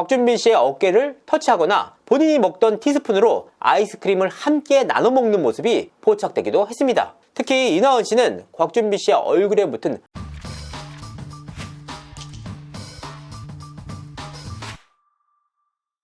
곽준빈 씨의 어깨를 터치하거나 본인이 먹던 티스푼으로 아이스크림을 함께 나눠 먹는 모습이 포착되기도 했습니다. 특히 이나은 씨는 곽준빈 씨의 얼굴에 붙은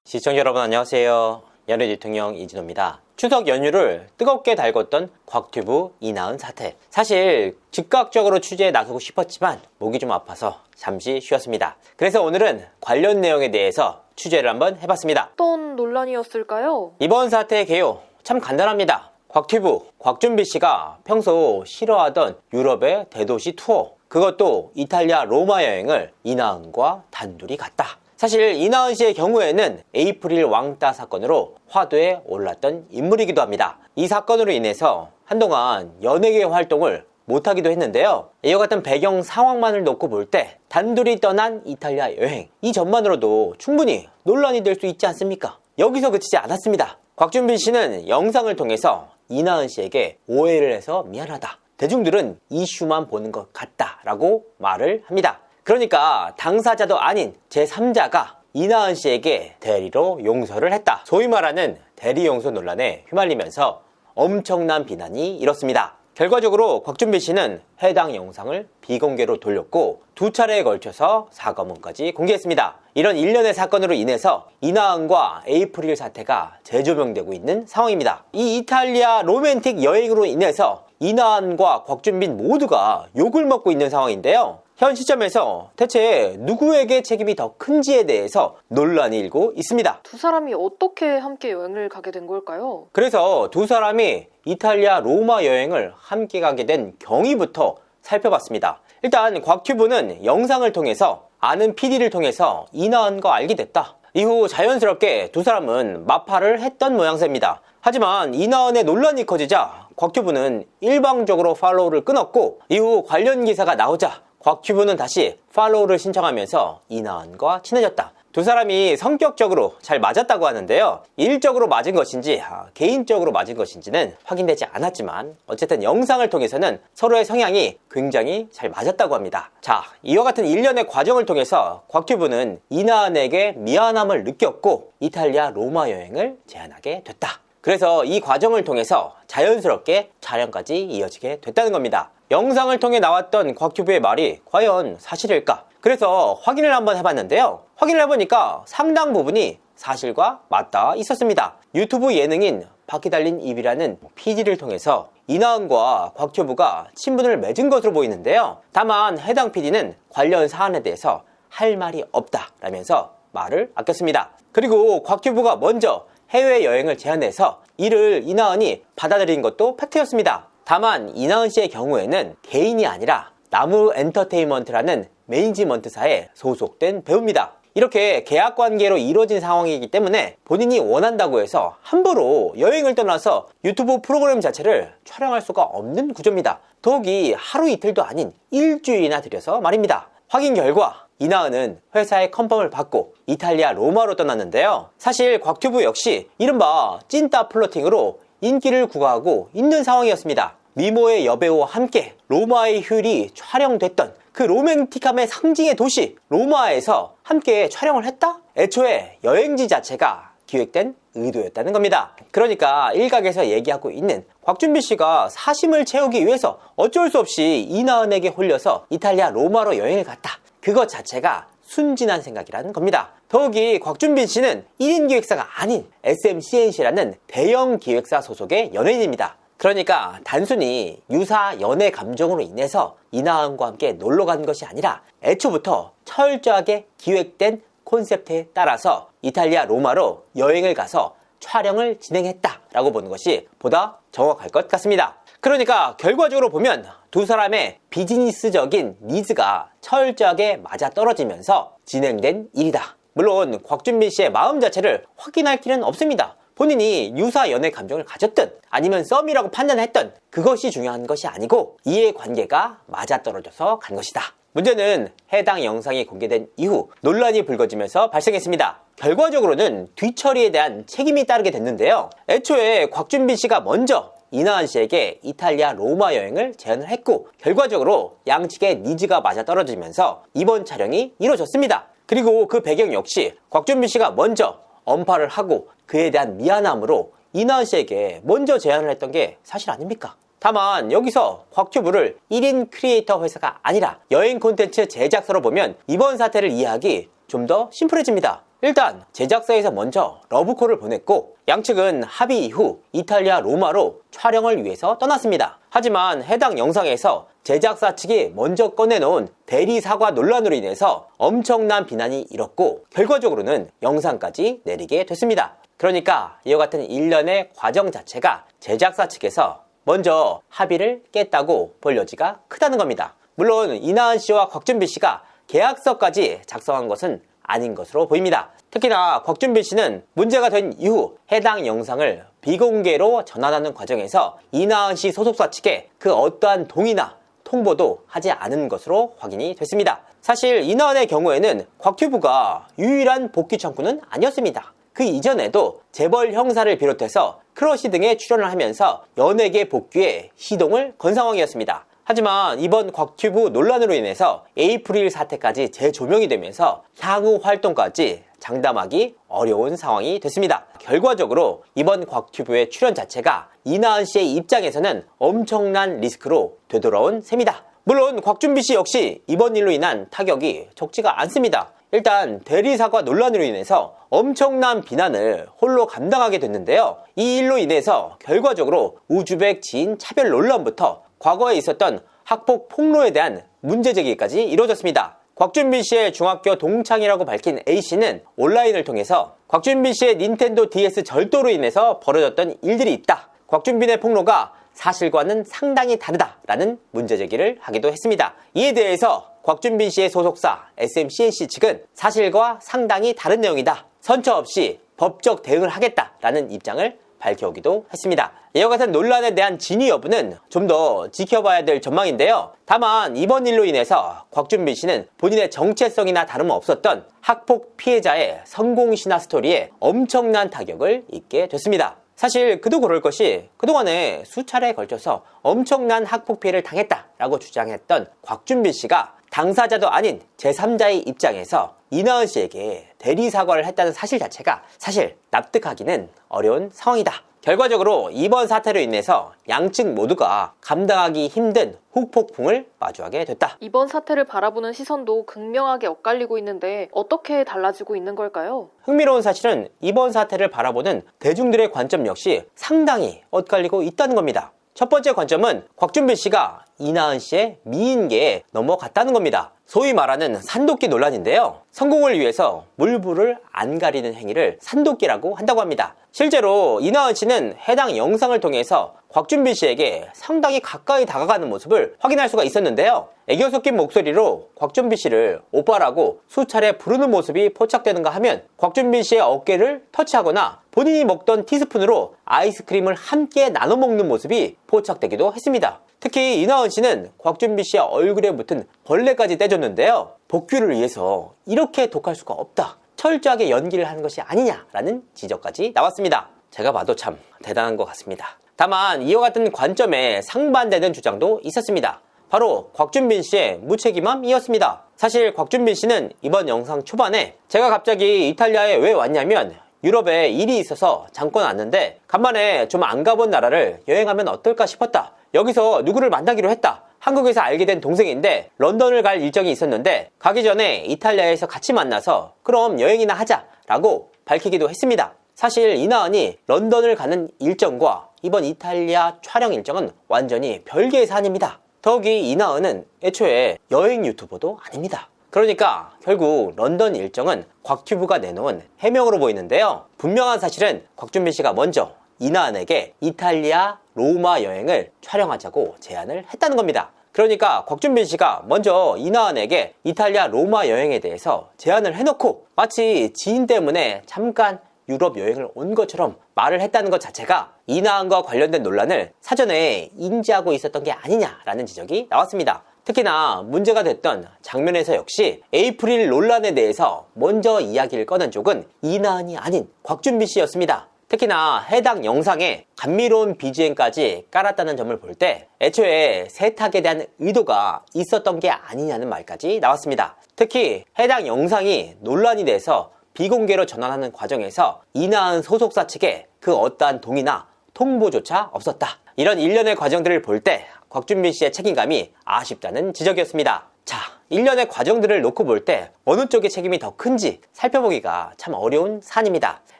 시청자 여러분 안녕하세요. 연예 대통령 이진호입니다. 추석 연휴를 뜨겁게 달궜던 곽튜브 이나은 사태. 사실 즉각적으로 취재에 나서고 싶었지만 목이 좀 아파서 잠시 쉬었습니다. 그래서 오늘은 관련 내용에 대해서 취재를 한번 해봤습니다. 어떤 논란이었을까요? 이번 사태의 개요 참 간단합니다. 곽튜브 곽준빈 씨가 평소 싫어하던 유럽의 대도시 투어, 그것도 이탈리아 로마 여행을 이나은과 단둘이 갔다. 사실 이나은 씨의 경우에는 에이프릴 왕따 사건으로 화두에 올랐던 인물이기도 합니다. 이 사건으로 인해서 한동안 연예계 활동을 못하기도 했는데요. 이와 같은 배경 상황만을 놓고 볼 때 단둘이 떠난 이탈리아 여행, 이 점만으로도 충분히 논란이 될 수 있지 않습니까? 여기서 그치지 않았습니다. 곽준빈 씨는 영상을 통해서 이나은 씨에게 오해를 해서 미안하다, 대중들은 이슈만 보는 것 같다 라고 말을 합니다. 그러니까 당사자도 아닌 제3자가 이나은 씨에게 대리로 용서를 했다. 소위 말하는 대리 용서 논란에 휘말리면서 엄청난 비난이 일었습니다. 결과적으로 곽준빈 씨는 해당 영상을 비공개로 돌렸고 2차례에 걸쳐서 사과문까지 공개했습니다. 이런 일련의 사건으로 인해서 이나은과 에이프릴 사태가 재조명되고 있는 상황입니다. 이 이탈리아 로맨틱 여행으로 인해서 이나은과 곽준빈 모두가 욕을 먹고 있는 상황인데요. 현 시점에서 대체 누구에게 책임이 더 큰지에 대해서 논란이 일고 있습니다. 두 사람이 어떻게 함께 여행을 가게 된 걸까요? 그래서 두 사람이 이탈리아 로마 여행을 함께 가게 된 경위부터 살펴봤습니다. 일단 곽튜브는 영상을 통해서 아는 PD를 통해서 이나은과 알게 됐다. 이후 자연스럽게 두 사람은 마팔을 했던 모양새입니다. 하지만 이나은의 논란이 커지자 곽튜브는 일방적으로 팔로우를 끊었고, 이후 관련 기사가 나오자 곽튜브는 다시 팔로우를 신청하면서 이나은과 친해졌다. 두 사람이 성격적으로 잘 맞았다고 하는데요. 일적으로 맞은 것인지 개인적으로 맞은 것인지는 확인되지 않았지만 어쨌든 영상을 통해서는 서로의 성향이 굉장히 잘 맞았다고 합니다. 자, 이와 같은 일련의 과정을 통해서 곽튜브는 이나은에게 미안함을 느꼈고 이탈리아 로마 여행을 제안하게 됐다. 그래서 이 과정을 통해서 자연스럽게 촬영까지 이어지게 됐다는 겁니다. 영상을 통해 나왔던 곽튜브의 말이 과연 사실일까? 그래서 확인을 한번 해봤는데요. 확인을 해보니까 상당 부분이 사실과 맞닿아 있었습니다. 유튜브 예능인 바퀴 달린 입이라는 PD를 통해서 이나은과 곽튜브가 친분을 맺은 것으로 보이는데요. 다만 해당 PD는 관련 사안에 대해서 할 말이 없다 라면서 말을 아꼈습니다. 그리고 곽튜브가 먼저 해외여행을 제안해서 이를 이나은이 받아들인 것도 팩트였습니다. 다만 이나은 씨의 경우에는 개인이 아니라 나무 엔터테인먼트라는 매니지먼트사에 소속된 배우입니다. 이렇게 계약관계로 이루어진 상황이기 때문에 본인이 원한다고 해서 함부로 여행을 떠나서 유튜브 프로그램 자체를 촬영할 수가 없는 구조입니다. 더욱이 하루 이틀도 아닌 일주일이나 들여서 말입니다. 확인 결과 이나은은 회사의 컨펌을 받고 이탈리아 로마로 떠났는데요. 사실 곽튜브 역시 이른바 찐따 플러팅으로 인기를 구가하고 있는 상황이었습니다. 미모의 여배우와 함께 로마의 휴일이 촬영됐던 그 로맨틱함의 상징의 도시 로마에서 함께 촬영을 했다? 애초에 여행지 자체가 기획된 의도였다는 겁니다. 그러니까 일각에서 얘기하고 있는 곽준빈 씨가 사심을 채우기 위해서 어쩔 수 없이 이나은에게 홀려서 이탈리아 로마로 여행을 갔다, 그것 자체가 순진한 생각이라는 겁니다. 더욱이 곽준빈 씨는 1인 기획사가 아닌 SMCNC라는 대형 기획사 소속의 연예인입니다. 그러니까 단순히 유사 연애 감정으로 인해서 이나은과 함께 놀러 간 것이 아니라 애초부터 철저하게 기획된 콘셉트에 따라서 이탈리아 로마로 여행을 가서 촬영을 진행했다라고 보는 것이 보다 정확할 것 같습니다. 그러니까 결과적으로 보면 두 사람의 비즈니스적인 니즈가 철저하게 맞아떨어지면서 진행된 일이다. 물론 곽준빈 씨의 마음 자체를 확인할 길은 없습니다. 본인이 유사 연애 감정을 가졌든 아니면 썸이라고 판단했던 그것이 중요한 것이 아니고 이해관계가 맞아떨어져서 간 것이다. 문제는 해당 영상이 공개된 이후 논란이 불거지면서 발생했습니다. 결과적으로는 뒤처리에 대한 책임이 따르게 됐는데요. 애초에 곽준빈 씨가 먼저 이나은 씨에게 이탈리아 로마 여행을 제안을 했고 결과적으로 양측의 니즈가 맞아떨어지면서 이번 촬영이 이루어졌습니다. 그리고 그 배경 역시 곽준빈 씨가 먼저 언팔을 하고 그에 대한 미안함으로 이나은 씨에게 먼저 제안을 했던 게 사실 아닙니까? 다만 여기서 곽튜브를 1인 크리에이터 회사가 아니라 여행 콘텐츠 제작사로 보면 이번 사태를 이해하기 좀 더 심플해집니다. 일단 제작사에서 먼저 러브콜을 보냈고 양측은 합의 이후 이탈리아 로마로 촬영을 위해서 떠났습니다. 하지만 해당 영상에서 제작사 측이 먼저 꺼내놓은 대리 사과 논란으로 인해서 엄청난 비난이 일었고 결과적으로는 영상까지 내리게 됐습니다. 그러니까 이와 같은 일련의 과정 자체가 제작사 측에서 먼저 합의를 깼다고 볼 여지가 크다는 겁니다. 물론 이나은 씨와 곽준빈 씨가 계약서까지 작성한 것은 아닌 것으로 보입니다. 특히나 곽준빈 씨는 문제가 된 이후 해당 영상을 비공개로 전환하는 과정에서 이나은 씨 소속사 측에 그 어떠한 동의나 통보도 하지 않은 것으로 확인이 됐습니다. 사실 이나은의 경우에는 곽튜브가 유일한 복귀 청구는 아니었습니다. 그 이전에도 재벌 형사를 비롯해서 크러쉬 등에 출연을 하면서 연예계 복귀에 시동을 건 상황이었습니다. 하지만 이번 곽튜브 논란으로 인해서 에이프릴 사태까지 재조명이 되면서 향후 활동까지 장담하기 어려운 상황이 됐습니다. 결과적으로 이번 곽튜브의 출연 자체가 이나은 씨의 입장에서는 엄청난 리스크로 되돌아온 셈이다. 물론 곽준빈 씨 역시 이번 일로 인한 타격이 적지가 않습니다. 일단 대리사과 논란으로 인해서 엄청난 비난을 홀로 감당하게 됐는데요. 이 일로 인해서 결과적으로 우즈벡 지인 차별 논란부터 과거에 있었던 학폭 폭로에 대한 문제 제기까지 이루어졌습니다. 곽준빈 씨의 중학교 동창이라고 밝힌 A씨는 온라인을 통해서 곽준빈 씨의 닌텐도 DS 절도로 인해서 벌어졌던 일들이 있다. 곽준빈의 폭로가 사실과는 상당히 다르다라는 문제 제기를 하기도 했습니다. 이에 대해서 곽준빈 씨의 소속사 SMCNC 측은 사실과 상당히 다른 내용이다. 선처 없이 법적 대응을 하겠다라는 입장을 밝혀오기도 했습니다. 이와 같은 논란에 대한 진위 여부는 좀 더 지켜봐야 될 전망인데요. 다만 이번 일로 인해서 곽준빈 씨는 본인의 정체성이나 다름없었던 학폭 피해자의 성공 신화 스토리에 엄청난 타격을 입게 됐습니다. 사실 그도 그럴 것이 그동안에 수차례에 걸쳐서 엄청난 학폭 피해를 당했다라고 주장했던 곽준빈 씨가 당사자도 아닌 제3자의 입장에서 이나은 씨에게 대리 사과를 했다는 사실 자체가 사실 납득하기는 어려운 상황이다. 결과적으로 이번 사태로 인해서 양측 모두가 감당하기 힘든 후폭풍을 마주하게 됐다. 이번 사태를 바라보는 시선도 극명하게 엇갈리고 있는데 어떻게 달라지고 있는 걸까요? 흥미로운 사실은 이번 사태를 바라보는 대중들의 관점 역시 상당히 엇갈리고 있다는 겁니다. 첫 번째 관점은 곽준빈 씨가 이나은 씨의 미인계에 넘어갔다는 겁니다. 소위 말하는 산도끼 논란인데요. 성공을 위해서 물불을 안 가리는 행위를 산도끼라고 한다고 합니다. 실제로 이나은 씨는 해당 영상을 통해서 곽준빈 씨에게 상당히 가까이 다가가는 모습을 확인할 수가 있었는데요. 애교 섞인 목소리로 곽준빈 씨를 오빠라고 수차례 부르는 모습이 포착되는가 하면 곽준빈 씨의 어깨를 터치하거나 본인이 먹던 티스푼으로 아이스크림을 함께 나눠 먹는 모습이 포착되기도 했습니다. 특히 이나은 씨는 곽준빈 씨의 얼굴에 붙은 벌레까지 떼줬는데요. 복귀를 위해서 이렇게 독할 수가 없다. 철저하게 연기를 하는 것이 아니냐라는 지적까지 나왔습니다. 제가 봐도 참 대단한 것 같습니다. 다만 이와 같은 관점에 상반되는 주장도 있었습니다. 바로 곽준빈 씨의 무책임함이었습니다. 사실 곽준빈 씨는 이번 영상 초반에 제가 갑자기 이탈리아에 왜 왔냐면 유럽에 일이 있어서 잠깐 왔는데 간만에 좀 안 가본 나라를 여행하면 어떨까 싶었다. 여기서 누구를 만나기로 했다. 한국에서 알게 된 동생인데 런던을 갈 일정이 있었는데 가기 전에 이탈리아에서 같이 만나서 그럼 여행이나 하자라고 밝히기도 했습니다. 사실 이나은이 런던을 가는 일정과 이번 이탈리아 촬영 일정은 완전히 별개의 사안입니다. 더욱이 이나은은 애초에 여행 유튜버도 아닙니다. 그러니까 결국 런던 일정은 곽튜브가 내놓은 해명으로 보이는데요. 분명한 사실은 곽준빈 씨가 먼저 이나은에게 이탈리아 로마 여행을 촬영하자고 제안을 했다는 겁니다. 그러니까 곽준빈 씨가 먼저 이나은에게 이탈리아 로마 여행에 대해서 제안을 해놓고 마치 지인 때문에 잠깐 유럽 여행을 온 것처럼 말을 했다는 것 자체가 이나은과 관련된 논란을 사전에 인지하고 있었던 게 아니냐라는 지적이 나왔습니다. 특히나 문제가 됐던 장면에서 역시 에이프릴 논란에 대해서 먼저 이야기를 꺼낸 쪽은 이나은이 아닌 곽준빈 씨였습니다. 특히나 해당 영상에 감미로운 BGM까지 깔았다는 점을 볼 때 애초에 세탁에 대한 의도가 있었던 게 아니냐는 말까지 나왔습니다. 특히 해당 영상이 논란이 돼서 비공개로 전환하는 과정에서 이나은 소속사 측에 그 어떠한 동의나 통보조차 없었다. 이런 일련의 과정들을 볼 때 곽준빈 씨의 책임감이 아쉽다는 지적이었습니다. 자, 일련의 과정들을 놓고 볼 때 어느 쪽의 책임이 더 큰지 살펴보기가 참 어려운 사안입니다.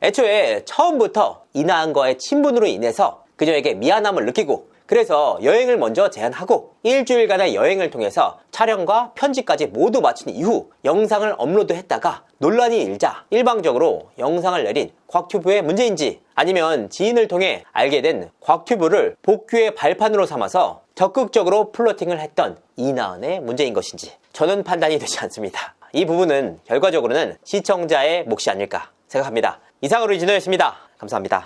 애초에 처음부터 이나은과의 친분으로 인해서 그녀에게 미안함을 느끼고 그래서 여행을 먼저 제안하고 일주일간의 여행을 통해서 촬영과 편집까지 모두 마친 이후 영상을 업로드했다가 논란이 일자 일방적으로 영상을 내린 곽튜브의 문제인지 아니면 지인을 통해 알게 된 곽튜브를 복귀의 발판으로 삼아서 적극적으로 플로팅을 했던 이나은의 문제인 것인지 저는 판단이 되지 않습니다. 이 부분은 결과적으로는 시청자의 몫이 아닐까 생각합니다. 이상으로 이진호였습니다. 감사합니다.